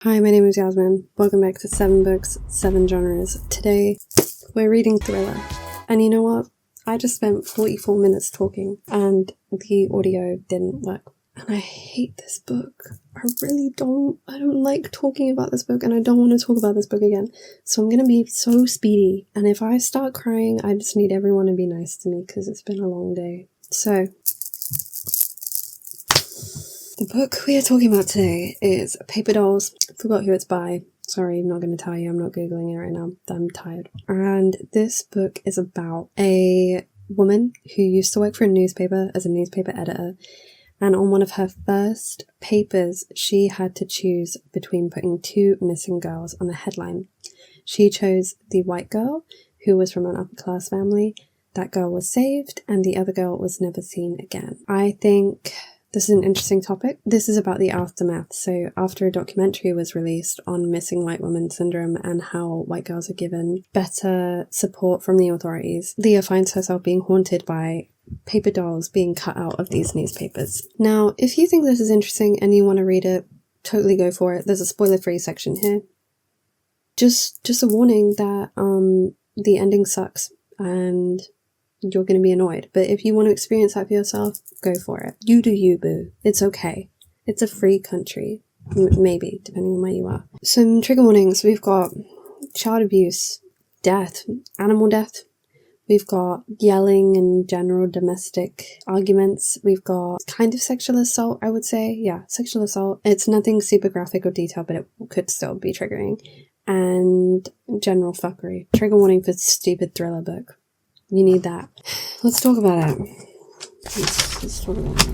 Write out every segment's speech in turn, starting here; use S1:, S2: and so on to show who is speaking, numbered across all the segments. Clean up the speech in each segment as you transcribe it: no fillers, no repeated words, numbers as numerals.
S1: Hi, my name is Yasmin. Welcome back to 7 Books, 7 Genres. Today, we're reading thriller. And you know what? I just spent 44 minutes talking and the audio didn't work. And I hate this book. I don't like talking about this book and I don't want to talk about this book again. So I'm going to be so speedy. And if I start crying, I just need everyone to be nice to me because it's been a long day. So, the book we are talking about today is Paper Dolls. I forgot who it's by. Sorry, I'm not going to tell you. I'm not Googling it right now. I'm tired. And this book is about a woman who used to work for a newspaper as a newspaper editor. And on one of her first papers, she had to choose between putting two missing girls on the headline. She chose the white girl, who was from an upper-class family. That girl was saved, and the other girl was never seen again. I think this is an interesting topic. This is about the aftermath. So after a documentary was released on missing white woman syndrome and how white girls are given better support from the authorities, Leah finds herself being haunted by paper dolls being cut out of these newspapers. Now, if you think this is interesting and you want to read it, totally go for it. There's a spoiler-free section here. Just a warning that the ending sucks and you're going to be annoyed. But if you want to experience that for yourself, go for it. You do you, boo. It's okay. It's a free country. Maybe, depending on where you are. Some trigger warnings. We've got child abuse, death, animal death. We've got yelling and general domestic arguments. We've got kind of sexual assault, I would say. Yeah, sexual assault. It's nothing super graphic or detailed, but it could still be triggering. And general fuckery. Trigger warning for stupid thriller book. You need that. Let's talk about it. Let's talk about it.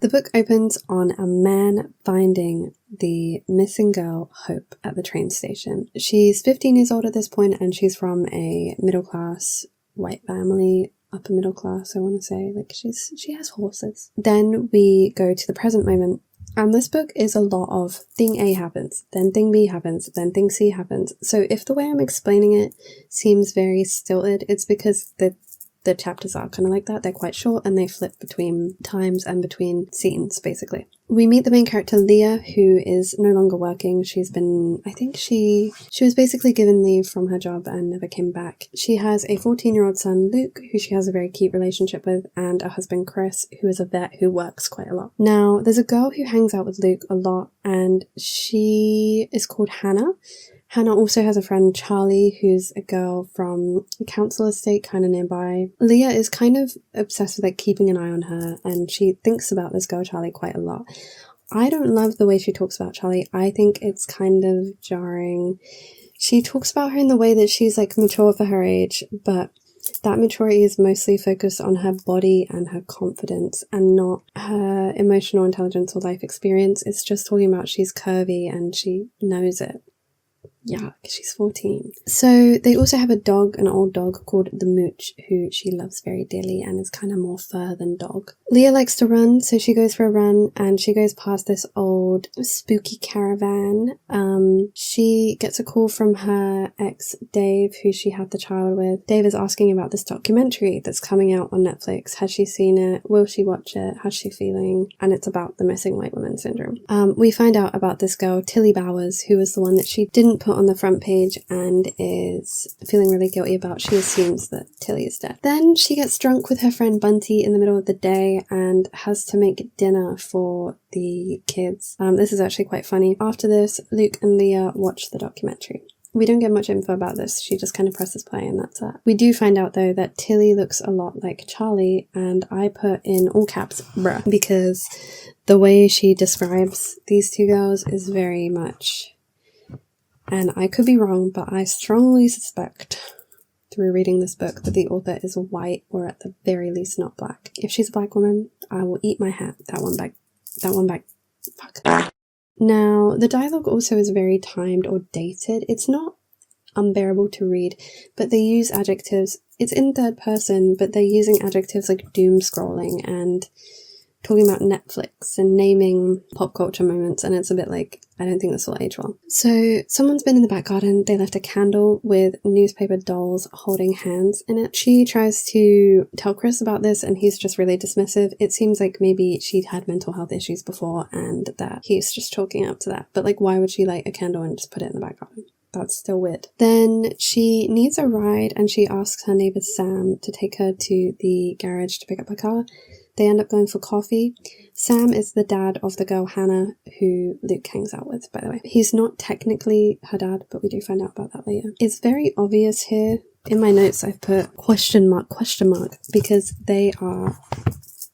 S1: The book opens on a man finding the missing girl, Hope, at the train station. She's 15 years old at this point and she's from a middle-class white family. Upper middle class, I want to say. Like, she has horses. Then we go to the present moment. And this book is a lot of thing A happens, then thing B happens, then thing C happens. So if the way I'm explaining it seems very stilted, it's because the chapters are kind of like that. They're quite short and they flip between times and between scenes, basically. We meet the main character, Leah, who is no longer working. She's been, I think she was basically given leave from her job and never came back. She has a 14-year-old son, Luke, who she has a very cute relationship with, and a husband, Chris, who is a vet who works quite a lot. Now, there's a girl who hangs out with Luke a lot, and she is called Hannah. Hannah also has a friend, Charlie, who's a girl from a council estate kind of nearby. Leah is kind of obsessed with like keeping an eye on her, and she thinks about this girl, Charlie, quite a lot. I don't love the way she talks about Charlie. I think it's kind of jarring. She talks about her in the way that she's like mature for her age, but that maturity is mostly focused on her body and her confidence and not her emotional intelligence or life experience. It's just talking about she's curvy and she knows it. Yeah, because she's 14. So they also have a dog, an old dog called the Mooch, who she loves very dearly and is kind of more fur than dog. Leah likes to run, so she goes for a run and she goes past this old spooky caravan. She gets a call from her ex, Dave, who she had the child with. Dave is asking about this documentary that's coming out on Netflix. Has she seen it? Will she watch it? How's she feeling? And it's about the missing white woman syndrome. We find out about this girl, Tilly Bowers, who was the one that she didn't put on the front page and is feeling really guilty about. She assumes that Tilly is dead. Then she gets drunk with her friend Bunty in the middle of the day and has to make dinner for the kids. This is actually quite funny. After this, Luke and Leah watch the documentary. We don't get much info about this. She just kind of presses play and that's it. We do find out though that Tilly looks a lot like Charlie, and I put in all caps bruh, because the way she describes these two girls is very much, and I could be wrong, but I strongly suspect through reading this book that the author is white or at the very least not black. If she's a black woman, I will eat my hat. That one back. Fuck. Now, the dialogue also is very timed or dated. It's not unbearable to read, but they use adjectives. It's in third person, but they're using adjectives like doom scrolling and talking about Netflix and naming pop culture moments, and it's a bit like, I don't think this will age well. So someone's been in the back garden, they left a candle with newspaper dolls holding hands in it. She tries to tell Chris about this and he's just really dismissive. It seems like maybe she'd had mental health issues before and that he's just chalking up to that. But like, why would she light a candle and just put it in the back garden? That's still weird. Then she needs a ride and she asks her neighbour Sam to take her to the garage to pick up her car. They end up going for coffee. Sam is the dad of the girl Hannah, who Luke hangs out with, by the way. He's not technically her dad, but we do find out about that later. It's very obvious here. In my notes, I've put question mark, because they are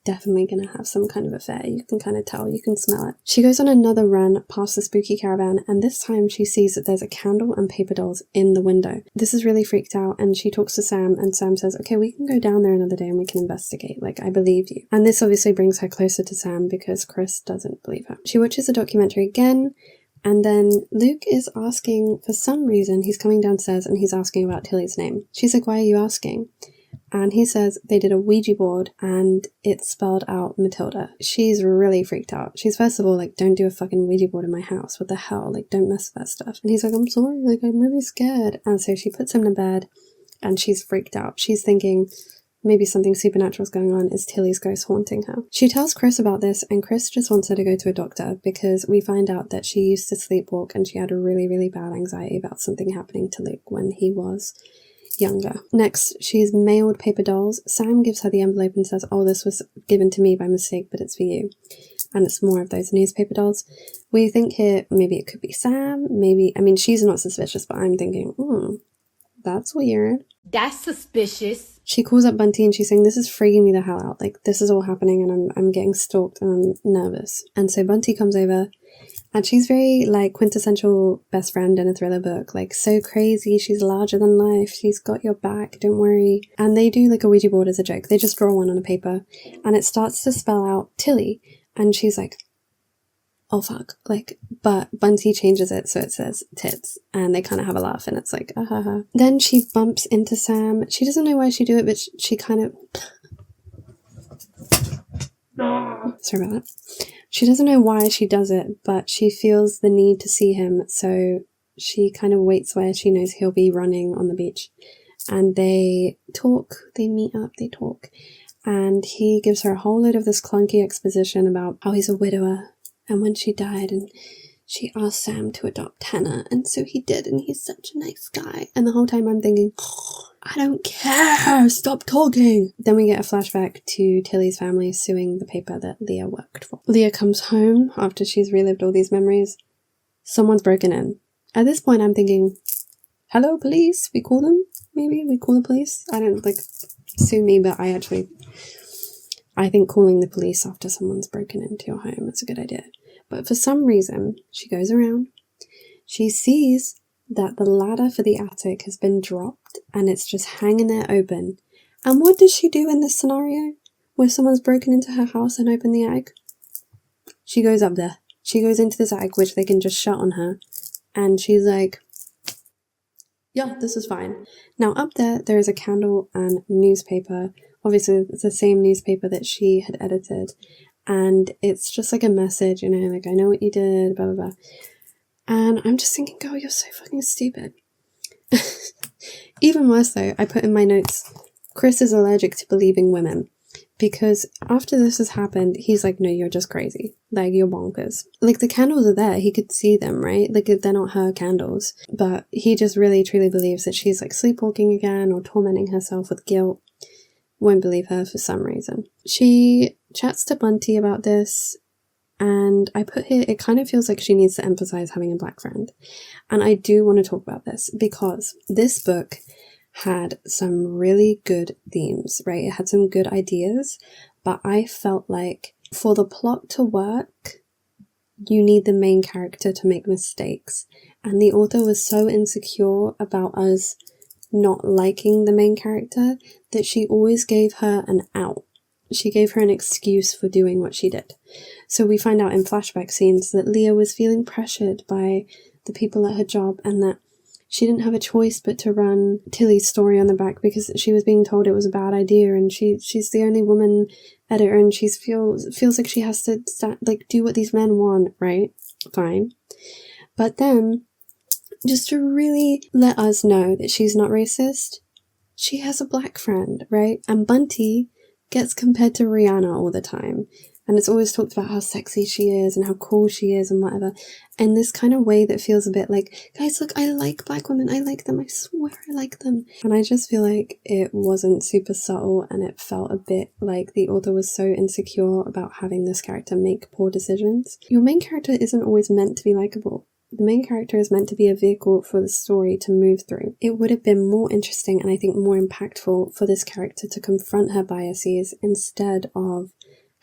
S1: definitely going to have some kind of affair. You can kind of tell, you can smell it. She goes on another run past the spooky caravan, and this time she sees that there's a candle and paper dolls in the window. This is really freaked out, and she talks to Sam, and Sam says, okay, we can go down there another day and we can investigate. Like, I believe you. And this obviously brings her closer to Sam because Chris doesn't believe her. She watches the documentary again, and then Luke is asking, for some reason, he's coming downstairs and he's asking about Tilly's name. She's like, why are you asking? And he says they did a Ouija board and it spelled out Matilda. She's really freaked out. She's first of all like, don't do a fucking Ouija board in my house. What the hell? Like, don't mess with that stuff. And he's like, I'm sorry, like, I'm really scared. And so she puts him to bed and she's freaked out. She's thinking maybe something supernatural is going on. Is Tilly's ghost haunting her? She tells Chris about this and Chris just wants her to go to a doctor because we find out that she used to sleepwalk and she had a really, really bad anxiety about something happening to Luke when he was younger. Next, she's mailed paper dolls. Sam gives her the envelope and says, oh, this was given to me by mistake, but it's for you. And it's more of those newspaper dolls. We think here, maybe it could be Sam, maybe, I mean, she's not suspicious, but I'm thinking, that's weird.
S2: That's suspicious.
S1: She calls up Bunty and she's saying, this is freaking me the hell out. Like, this is all happening and I'm getting stalked and I'm nervous. And so Bunty comes over and she's very, like, quintessential best friend in a thriller book. Like, so crazy. She's larger than life. She's got your back. Don't worry. And they do, like, a Ouija board as a joke. They just draw one on a paper. And it starts to spell out Tilly. And she's like, oh, fuck. Like, but Bunty changes it so it says tits. And they kind of have a laugh. And it's like, ah, ha, ha. Then she bumps into Sam. She doesn't know why she do it, but she kind of... Sorry about that. She doesn't know why she does it, but she feels the need to see him, so she kind of waits where she knows he'll be running on the beach. And they talk, they meet up, they talk. And he gives her a whole load of this clunky exposition about how he's a widower, and when she died, and she asked Sam to adopt Hannah, and so he did, and he's such a nice guy. And the whole time I'm thinking, I don't care, stop talking. Then we get a flashback to Tilly's family suing the paper that Leah worked for. Leah comes home after she's relived all these memories. Someone's broken in. At this point I'm thinking, hello police, we call them? Maybe we call the police? I don't, like, sue me, but I think calling the police after someone's broken into your home is a good idea. But for some reason, she goes around, she sees that the ladder for the attic has been dropped and it's just hanging there open. And what does she do in this scenario where someone's broken into her house and opened the attic? She goes up there. She goes into this attic, which they can just shut on her. And she's like, yeah, this is fine. Now up there is a candle and newspaper. Obviously, it's the same newspaper that she had edited. And it's just like a message, you know, like, I know what you did, blah, blah, blah. And I'm just thinking, girl, you're so fucking stupid. Even worse though, I put in my notes, Chris is allergic to believing women. Because after this has happened, he's like, no, you're just crazy. Like, you're bonkers. Like, the candles are there. He could see them, right? Like, they're not her candles. But he just really, truly believes that she's, like, sleepwalking again or tormenting herself with guilt. Won't believe her for some reason. She chats to Bunty about this. And I put here, it kind of feels like she needs to emphasize having a black friend. And I do want to talk about this because this book had some really good themes, right? It had some good ideas, but I felt like for the plot to work, you need the main character to make mistakes. And the author was so insecure about us not liking the main character that she always gave her an out. She gave her an excuse for doing what she did. So we find out in flashback scenes that Leah was feeling pressured by the people at her job and that she didn't have a choice but to run Tilly's story on the back because she was being told it was a bad idea and she's the only woman editor and she feels like she has to do what these men want, right? Fine. But then, just to really let us know that she's not racist, she has a black friend, right? And Bunty gets compared to Rihanna all the time. And it's always talked about how sexy she is and how cool she is and whatever. And this kind of way that feels a bit like, guys, look, I like black women. I like them. I swear I like them. And I just feel like it wasn't super subtle and it felt a bit like the author was so insecure about having this character make poor decisions. Your main character isn't always meant to be likable. The main character is meant to be a vehicle for the story to move through. It would have been more interesting and I think more impactful for this character to confront her biases instead of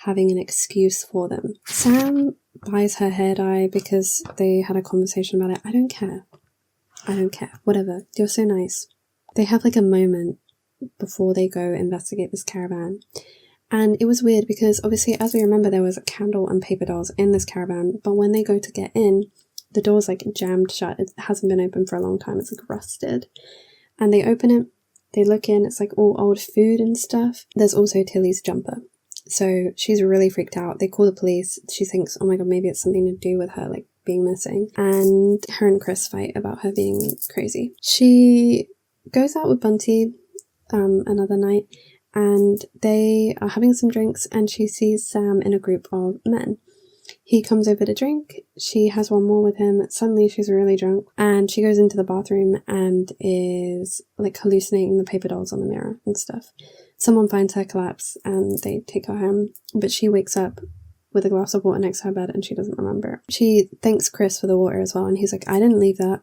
S1: having an excuse for them. Sam buys her hair dye because they had a conversation about it. I don't care. Whatever. You're so nice. They have like a moment before they go investigate this caravan. And it was weird because obviously, as we remember, there was a candle and paper dolls in this caravan. But when they go to get in, the door's like jammed shut. It hasn't been open for a long time. It's like rusted. And they open it. They look in. It's like all old food and stuff. There's also Tilly's jumper. So she's really freaked out. They call the police. She thinks, oh my god, maybe it's something to do with her, like, being missing. And her and Chris fight about her being crazy. She goes out with Bunty another night, and they are having some drinks, and she sees Sam in a group of men. He comes over to drink. She has one more with him. Suddenly she's really drunk, and she goes into the bathroom and is, like, hallucinating the paper dolls on the mirror and stuff. Someone finds her collapse and they take her home, but she wakes up with a glass of water next to her bed and she doesn't remember. She thanks Chris for the water as well, and he's like, I didn't leave that.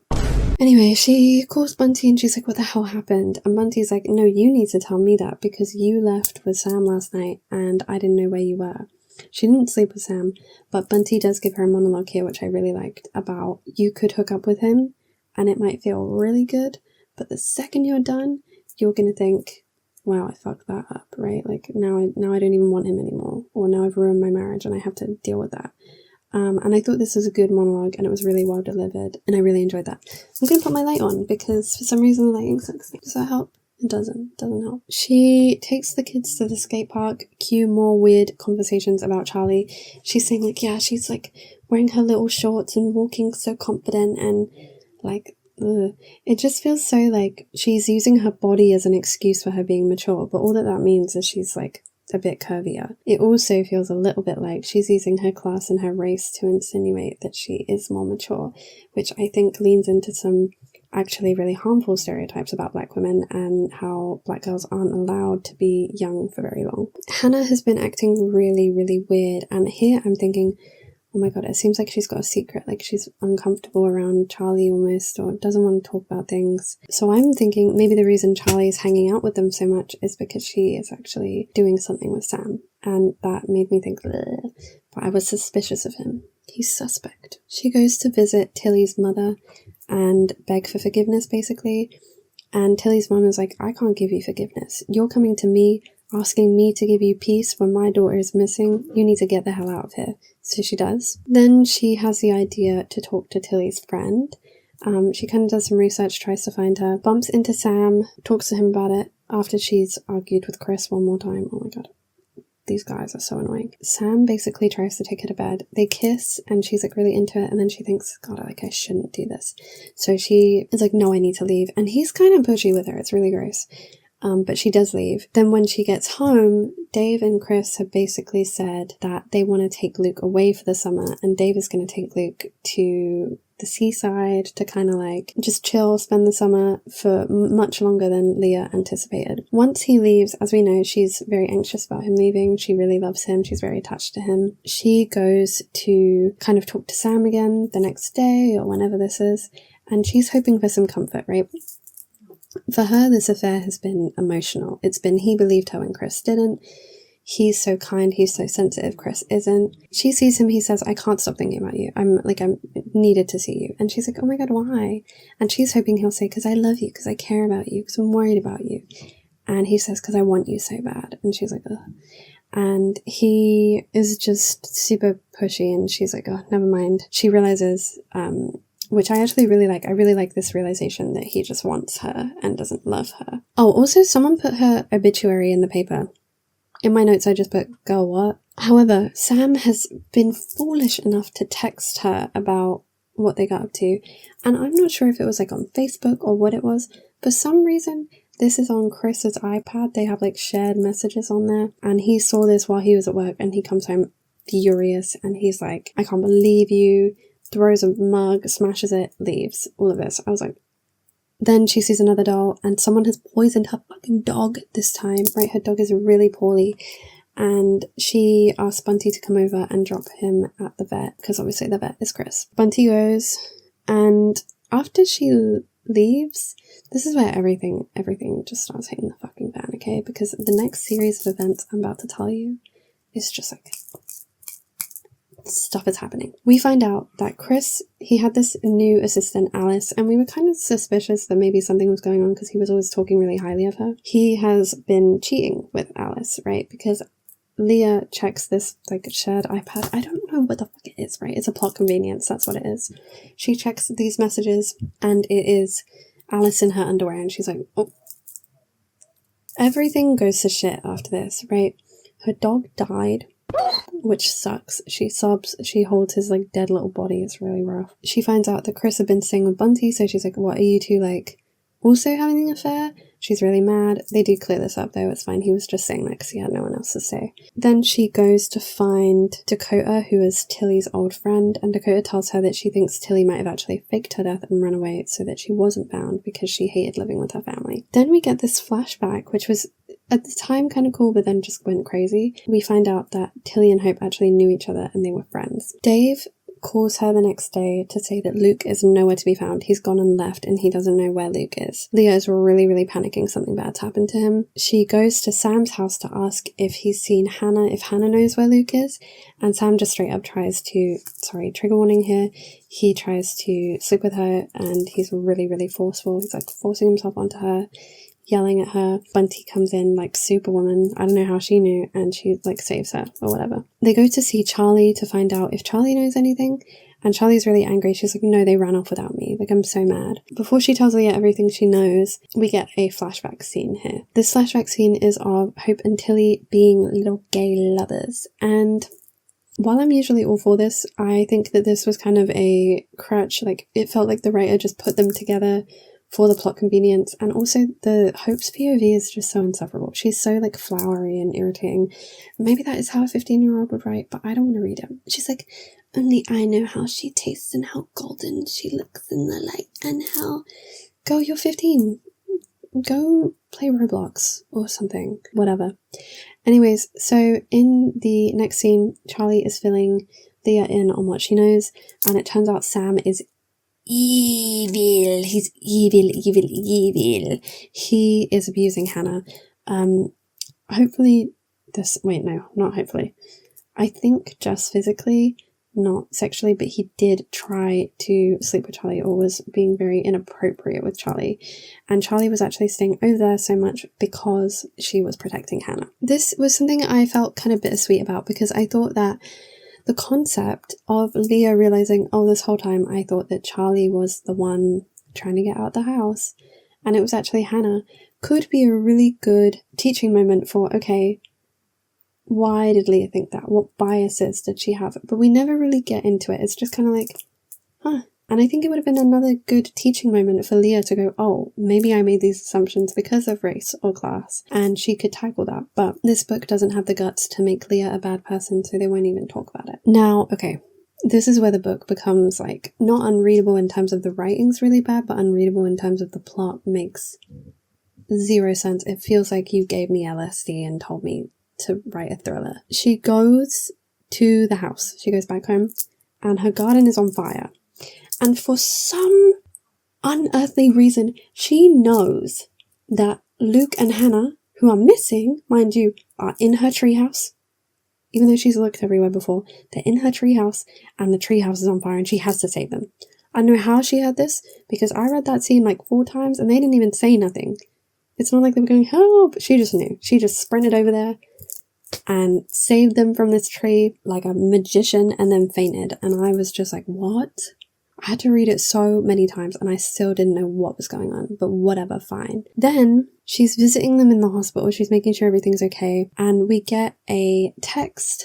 S1: Anyway, she calls Bunty and she's like, what the hell happened? And Bunty's like, no, you need to tell me that because you left with Sam last night and I didn't know where you were. She didn't sleep with Sam, but Bunty does give her a monologue here, which I really liked, about you could hook up with him and it might feel really good, but the second you're done, you're going to think, wow, I fucked that up, right? Like, now I don't even want him anymore, or now I've ruined my marriage and I have to deal with that. And I thought this was a good monologue and it was really well delivered and I really enjoyed that. I'm going to put my light on because for some reason the lighting sucks. Does that help? It doesn't help. She takes the kids to the skate park. Cue more weird conversations about Charlie. She's saying like, yeah, she's like wearing her little shorts and walking so confident and like, ugh. It just feels so like she's using her body as an excuse for her being mature, but all that means is she's like a bit curvier. It also feels a little bit like she's using her class and her race to insinuate that she is more mature, which I think leans into some actually really harmful stereotypes about black women and how black girls aren't allowed to be young for very long. Hannah has been acting really, really weird, and here I'm thinking, oh my god, it seems like she's got a secret, like she's uncomfortable around Charlie almost, or doesn't want to talk about things. So I'm thinking maybe the reason Charlie's hanging out with them so much is because she is actually doing something with Sam, and that made me think, bleh. But I was suspicious of him. He's suspect. She goes to visit Tilly's mother and beg for forgiveness, basically, and Tilly's mom is like, I can't give you forgiveness. You're coming to me asking me to give you peace when my daughter is missing. You need to get the hell out of here. So she does. Then she has the idea to talk to Tilly's friend. She kind of does some research, tries to find her, bumps into Sam, talks to him about it after she's argued with Chris one more time. Oh my god. These guys are so annoying. Sam basically tries to take her to bed. They kiss and she's like really into it, and then she thinks, god, like I shouldn't do this. So she is like, no, I need to leave. And he's kind of pushy with her. It's really gross. But she does leave. Then when she gets home, Dave and Chris have basically said that they want to take Luke away for the summer, and Dave is going to take Luke to the seaside to kind of like just chill, spend the summer for much longer than Leah anticipated. Once he leaves, as we know, she's very anxious about him leaving. She really loves him. She's very attached to him. She goes to kind of talk to Sam again the next day or whenever this is, and she's hoping for some comfort, right? For her, this affair has been emotional. It's been he believed her when Chris didn't. He's so kind, he's so sensitive, Chris isn't. She sees him, he says, I can't stop thinking about you. I'm needed to see you. And she's like, oh my god, why? And she's hoping he'll say, because I love you, because I care about you, because I'm worried about you. And he says, because I want you so bad. And she's like, ugh. And he is just super pushy, and she's like, oh, never mind. She realizes, which I actually really like. I really like this realization that he just wants her and doesn't love her. Oh, also someone put her obituary in the paper. In my notes I just put, girl, what? However, Sam has been foolish enough to text her about what they got up to, and I'm not sure if it was like on Facebook or what it was. For some reason, this is on Chris's iPad. They have like shared messages on there, and he saw this while he was at work, and he comes home furious, and he's like, I can't believe you, throws a mug, smashes it, leaves, all of this. I was like, then she sees another doll, and someone has poisoned her fucking dog this time, right? Her dog is really poorly, and she asks Bunty to come over and drop him at the vet, because obviously the vet is Chris. Bunty goes, and after she leaves, this is where everything just starts hitting the fucking fan, okay? Because the next series of events I'm about to tell you is just like, stuff is happening. We find out that Chris, he had this new assistant, Alice, and we were kind of suspicious that maybe something was going on because he was always talking really highly of her. He has been cheating with Alice, right? Because Leah checks this like shared iPad. I don't know what the fuck it is, right? It's a plot convenience, that's what it is. She checks these messages and it is Alice in her underwear, and she's like, oh. Everything goes to shit after this, right? Her dog died, which sucks. She sobs, she holds his like dead little body, it's really rough. She finds out that Chris had been staying with Bunty, so she's like, what, are you two like also having an affair? She's really mad. They do clear this up though, it's fine. He was just saying that because he had no one else to say. Then she goes to find Dakota, who is Tilly's old friend, and Dakota tells her that she thinks Tilly might have actually faked her death and run away so that she wasn't found because she hated living with her family. Then we get this flashback, which was at the time kind of cool, but then just went crazy. We find out that Tilly and Hope actually knew each other and they were friends. Dave calls her the next day to say that Luke is nowhere to be found. He's gone and left and he doesn't know where Luke is. Leah is really panicking something bad's happened to him. She goes to Sam's house to ask if he's seen Hannah, if Hannah knows where Luke is, and Sam just straight up tries to, sorry, trigger warning here, he tries to sleep with her and he's really forceful. He's like forcing himself onto her, yelling at her. Bunty comes in like Superwoman. I don't know how she knew, and she like saves her or whatever. They go to see Charlie to find out if Charlie knows anything, and Charlie's really angry. She's like, no, they ran off without me. Like, I'm so mad. Before she tells Leah everything she knows, we get a flashback scene here. This flashback scene is of Hope and Tilly being little gay lovers, and while I'm usually all for this, I think that this was kind of a crutch. Like, it felt like the writer just put them together for the plot convenience, and also the Hope's POV is just so insufferable. She's so like flowery and irritating. Maybe that is how a 15-year-old would write, but I don't want to read it. She's like, only I know how she tastes and how golden she looks in the light and how... Girl, you're 15. Go play Roblox or something. Whatever. Anyways, so in the next scene, Charlie is filling Leah in on what she knows, and it turns out Sam is evil. He's evil. He is abusing Hannah. Hopefully this, wait, no, not hopefully. I think just physically, not sexually, but he did try to sleep with Charlie, or was being very inappropriate with Charlie. And Charlie was actually staying over there so much because she was protecting Hannah. This was something I felt kind of bittersweet about, because I thought that the concept of Leah realizing, oh, this whole time I thought that Charlie was the one trying to get out the house and it was actually Hannah, could be a really good teaching moment for, okay, why did Leah think that? What biases did she have? But we never really get into it. It's just kind of like, huh. And I think it would have been another good teaching moment for Leah to go, oh, maybe I made these assumptions because of race or class, and she could tackle that. But this book doesn't have the guts to make Leah a bad person, so they won't even talk about it. Now, okay, this is where the book becomes like not unreadable in terms of the writing's really bad, but unreadable in terms of the plot makes zero sense. It feels like you gave me LSD and told me to write a thriller. She goes to the house. She goes back home and her garden is on fire. And for some unearthly reason, she knows that Luke and Hannah, who are missing, mind you, are in her treehouse. Even though she's looked everywhere before, they're in her treehouse and the treehouse is on fire and she has to save them. I know how she heard this because I read that scene like 4 times and they didn't even say nothing. It's not like they were going, help! She just knew. She just sprinted over there and saved them from this tree like a magician and then fainted. And I was just like, what? I had to read it so many times and I still didn't know what was going on, but whatever, fine. Then She's visiting them in the hospital. She's making sure everything's okay. And we get a text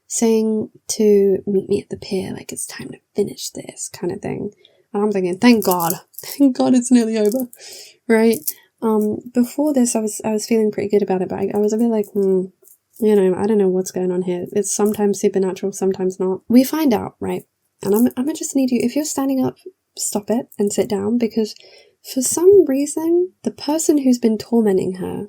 S1: saying to meet me at the pier, like it's time to finish this kind of thing. And I'm thinking, thank God it's nearly over, right? Before this, I was feeling pretty good about it, but I was a bit like, I don't know what's going on here. It's sometimes supernatural, sometimes not. We find out, right? And I'm gonna just need you, if you're standing up, stop it and sit down, because for some reason, the person who's been tormenting her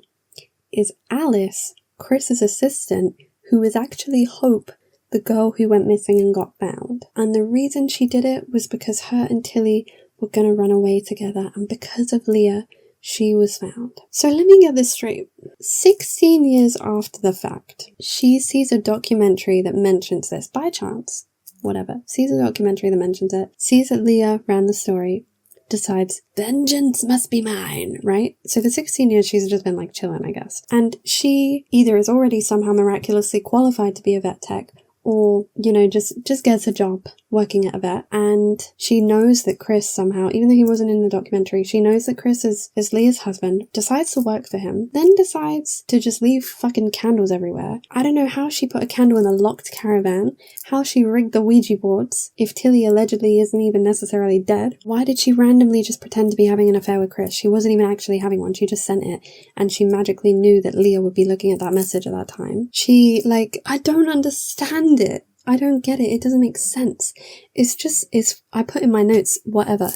S1: is Alice, Chris's assistant, who is actually Hope, the girl who went missing and got found. And the reason she did it was because her and Tilly were gonna run away together, and because of Leah, she was found. So let me get this straight. 16 years after the fact, she sees a documentary that mentions this by chance. Whatever. Sees a documentary that mentions it. Sees that Leah ran the story. Decides, vengeance must be mine, right? So for 16 years, she's just been like chilling, I guess. And she either is already somehow miraculously qualified to be a vet tech, or, just gets a job working at a vet. And she knows that Chris somehow, even though he wasn't in the documentary, she knows that Chris is Leah's husband, decides to work for him, then decides to just leave fucking candles everywhere. I don't know how she put a candle in a locked caravan, how she rigged the Ouija boards, if Tilly allegedly isn't even necessarily dead. Why did she randomly just pretend to be having an affair with Chris? She wasn't even actually having one, she just sent it, and she magically knew that Leah would be looking at that message at that time. I don't understand it. I don't get it. It doesn't make sense. I put in my notes, whatever.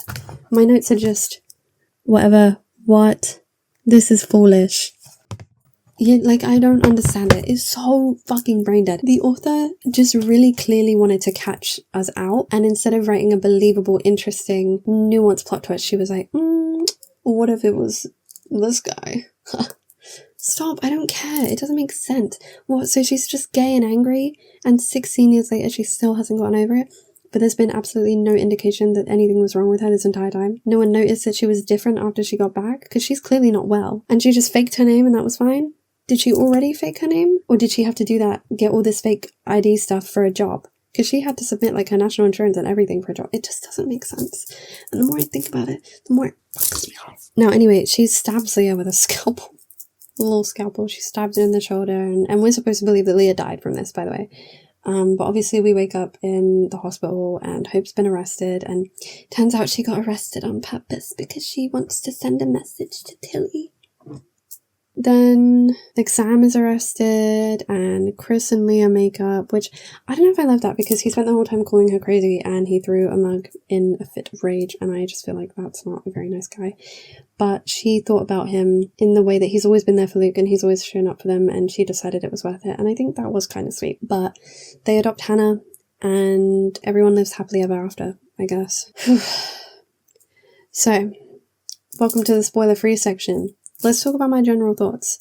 S1: My notes are just, whatever, what, this is foolish. Yeah, I don't understand it. It's so fucking brain dead. The author just really clearly wanted to catch us out, and instead of writing a believable, interesting, nuanced plot twist, she was like, what if it was this guy? Stop, I don't care. It doesn't make sense. What, so she's just gay and angry, and 16 years later she still hasn't gotten over it? But there's been absolutely no indication that anything was wrong with her this entire time. No one noticed that she was different after she got back, because she's clearly not well. And she just faked her name and that was fine? Did she already fake her name? Or did she have to do that, get all this fake ID stuff for a job? Because she had to submit her national insurance and everything for a job. It just doesn't make sense. And the more I think about it, the more it fucks me off. Now anyway, she stabs Leah with a scalpel. A little scalpel. She stabs her in the shoulder, and we're supposed to believe that Leah died from this, by the way. But obviously we wake up in the hospital and Hope's been arrested, and turns out she got arrested on purpose because she wants to send a message to Tilly. Then Sam is arrested and Chris and Leah make up, which I don't know if I love that, because he spent the whole time calling her crazy and he threw a mug in a fit of rage, and I just feel like that's not a very nice guy. But she thought about him in the way that he's always been there for Luke and he's always shown up for them, and she decided it was worth it, and I think that was kind of sweet. But they adopt Hannah and everyone lives happily ever after, I guess. So, welcome to the spoiler-free section. Let's talk about my general thoughts.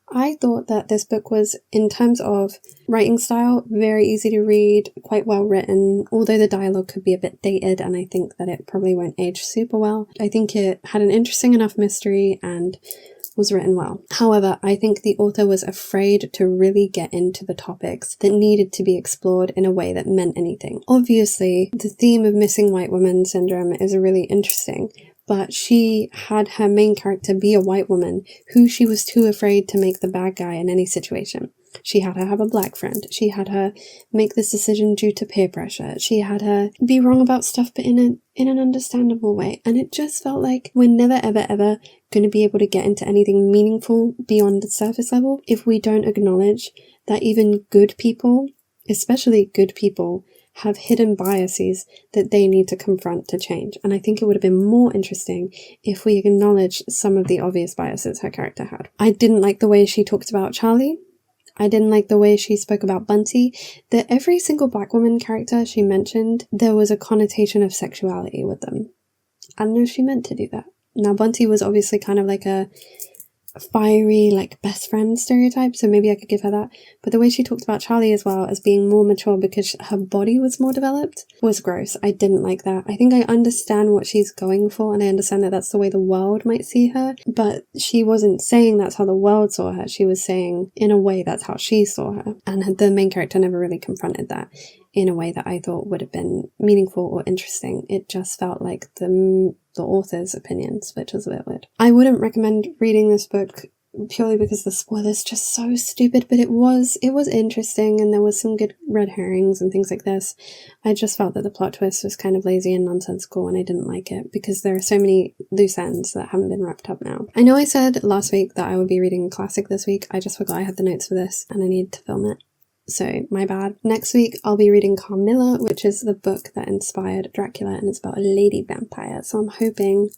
S1: I thought that this book was, in terms of writing style, very easy to read, quite well written, although the dialogue could be a bit dated and I think that it probably won't age super well. I think it had an interesting enough mystery and was written well. However, I think the author was afraid to really get into the topics that needed to be explored in a way that meant anything. Obviously, the theme of missing white woman syndrome is really interesting, but she had her main character be a white woman who she was too afraid to make the bad guy in any situation. She had her have a black friend. She had her make this decision due to peer pressure. She had her be wrong about stuff, but in an understandable way. And it just felt like we're never, ever, ever going to be able to get into anything meaningful beyond the surface level if we don't acknowledge that even good people, especially good people, have hidden biases that they need to confront to change. And I think it would have been more interesting if we acknowledged some of the obvious biases her character had. I didn't like the way she talked about Charlie. I didn't like the way she spoke about Bunty. That every single black woman character she mentioned, there was a connotation of sexuality with them. I don't know if she meant to do that. Now, Bunty was obviously kind of like a fiery, best friend stereotype, so maybe I could give her that. But the way she talked about Charlie as well as being more mature because her body was more developed was gross. I didn't like that. I think I understand what she's going for, and I understand that that's the way the world might see her, but she wasn't saying that's how the world saw her. She was saying, in a way, that's how she saw her. And the main character never really confronted that. in a way that I thought would have been meaningful or interesting. It just felt like the author's opinions, which was a bit weird. I wouldn't recommend reading this book purely because the spoilers just so stupid, but it was interesting, and there was some good red herrings and things like this. I just felt that the plot twist was kind of lazy and nonsensical, and I didn't like it because there are so many loose ends that haven't been wrapped up now. I know I said last week that I would be reading a classic this week. I just forgot I had the notes for this and I needed to film it. So, my bad. Next week, I'll be reading Carmilla, which is the book that inspired Dracula, and it's about a lady vampire, so I'm hoping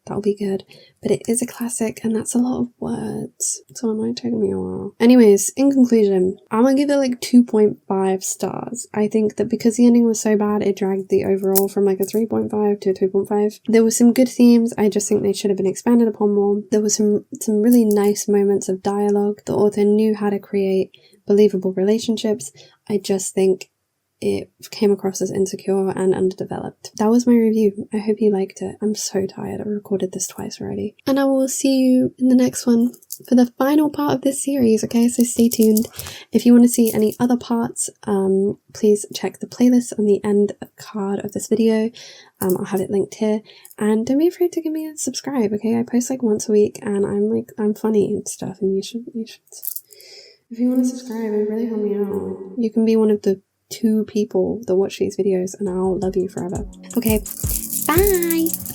S1: that'll be good. But it is a classic, and that's a lot of words, so it might take me a while. Anyways, in conclusion, I'm gonna give it like 2.5 stars. I think that because the ending was so bad, it dragged the overall from like a 3.5 to a 2.5. There were some good themes, I just think they should have been expanded upon more. There was some really nice moments of dialogue. The author knew how to create believable relationships. I just think it came across as insecure and underdeveloped. That was my review. I hope you liked it. I'm so tired. I've recorded this twice already. And I will see you in the next one for the final part of this series, okay? So stay tuned. If you want to see any other parts, please check the playlist on the end card of this video. I'll have it linked here. And don't be afraid to give me a subscribe, okay? I post like once a week, and I'm funny and stuff, and you should. If you want to subscribe, it really help me out. You can be one of the 2 people that watch these videos, and I'll love you forever. Okay, bye!